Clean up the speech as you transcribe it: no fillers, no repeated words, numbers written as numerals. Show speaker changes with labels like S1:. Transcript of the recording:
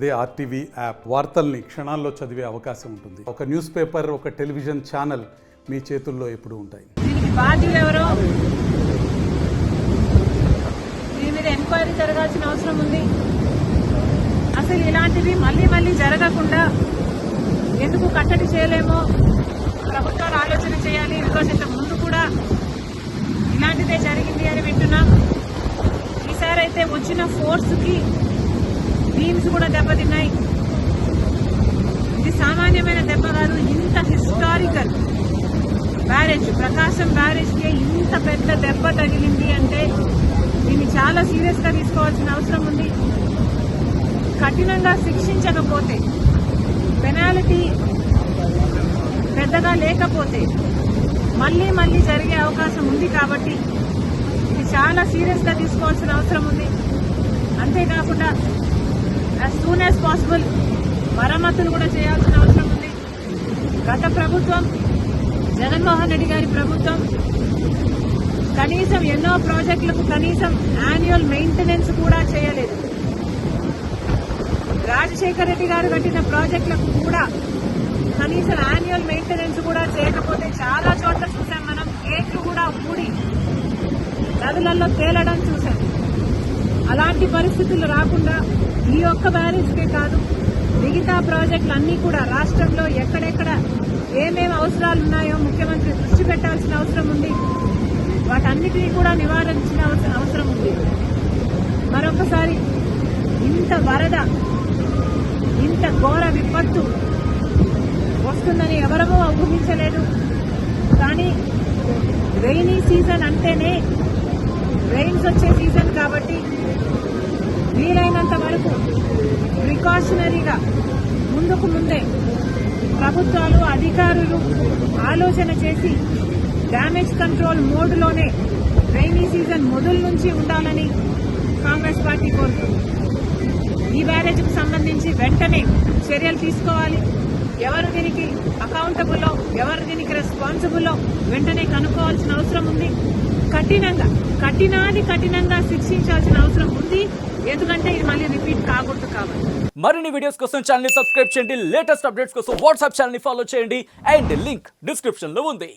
S1: అదే RTV app వార్తల్ని క్షణాల్లో చదివే అవకాశం ఉంటుంది. ఒక న్యూస్ పేపర్, ఒక టెలివిజన్ ఛానల్ మీ చేతుల్లో ఎప్పుడూ ఉంటాయి.
S2: దీనికి బాధ్యులు ఎవరో దీని మీద ఎంక్వైరీ జరగాల్సిన అవసరం ఉంది. అసలు ఇలాంటివి మళ్ళీ జరగకుండా ఎందుకు కట్టడి చేయలేమో ప్రభుత్వాలు ఆలోచన చేయాలి. బికాస్ ఇంత ముందు కూడా ఇలాంటిదే జరిగింది అని వింటున్నాం. ఈసారి అయితే వచ్చిన ఫోర్స్కి బీమ్స్ కూడా దెబ్బతిన్నాయి. ఇది సామాన్యమైన దెబ్బ కాదు. ఇంత హిస్టారికల్ బ్యారేజ్, ప్రకాశం బ్యారేజ్కి ఇంత పెద్ద దెబ్బ తగిలింది అంటే దీన్ని చాలా సీరియస్ గా తీసుకోవాల్సిన అవసరం ఉంది. కఠినంగా శిక్షించకపోతే, పెనాల్టీ పెద్దగా లేకపోతే మళ్ళీ జరిగే అవకాశం ఉంది. కాబట్టి ఇది చాలా సీరియస్ గా తీసుకోవాల్సిన అవసరం ఉంది. అంతేకాకుండా యాజ్ సూన్ యాజ్ పాసిబుల్ మరమ్మతులు కూడా చేయాల్సిన అవసరం ఉంది. గత ప్రభుత్వం, జగన్మోహన్ రెడ్డి గారి ప్రభుత్వం కనీసం ఎన్నో ప్రాజెక్టులకు కనీసం యాన్యువల్ మెయింటెనెన్స్ కూడా చేయలేదు. రాజశేఖర రెడ్డి గారు కట్టిన ప్రాజెక్టులకు కూడా కనీసం యాన్యువల్ మెయింటెనెన్స్ కూడా చేయకపోతే చాలా చోట్ల చూసాం మనం. గేట్లు కూడా ఊడి నదులలో తేలడం చూసాం. అలాంటి పరిస్థితులు రాకుండా ఈ ఒక్క బ్యారేజ్కే కాదు, మిగతా ప్రాజెక్టులు అన్నీ కూడా రాష్ట్రంలో ఎక్కడెక్కడ ఏమేమి అవసరాలు ఉన్నాయో ముఖ్యమంత్రి దృష్టి పెట్టాల్సిన అవసరం ఉంది. వాటన్నిటినీ కూడా నివారించిన అవసరం ఉంది. మరొకసారి ఇంత వరద, ఇంత ఘోర విపత్తు వస్తుందని ఎవరమూ ఊహించలేదు. కానీ రెయినీ సీజన్ అంటేనే రెయిన్స్ వచ్చే సీజన్ కాబట్టి వీలైనంత వరకు ప్రికాషనరీగా ముందే ప్రభుత్వాలు, అధికారులు ఆలోచన చేసి డ్యామేజ్ కంట్రోల్ మోడ్లోనే రైనీ సీజన్ మొదలు నుంచి ఉండాలని కాంగ్రెస్ పార్టీ కోరుతుంది. ఈ బ్యారేజ్కు సంబంధించి వెంటనే చర్యలు తీసుకోవాలి. ఎవరు దీనికి అకౌంటబుల్లో, ఎవరు దీనికి రెస్పాన్సిబుల్లో వెంటనే కనుక్కోవాల్సిన అవసరం ఉంది. కఠినంగా శిక్షించాల్సిన అవసరం ఉంది. ఎందుకంటే ఇది మళ్ళీ రిపీట్ కాకూడదు కాబట్టి.
S3: మరిన్ని వీడియోస్ కోసం ఛానల్ ని సబ్స్క్రైబ్ చేయండి. లేటెస్ట్ అప్డేట్స్ కోసం వాట్సాప్ ఛానల్ ని ఫాలో చేయండి. అండ్ లింక్ డిస్క్రిప్షన్ లో ఉంది.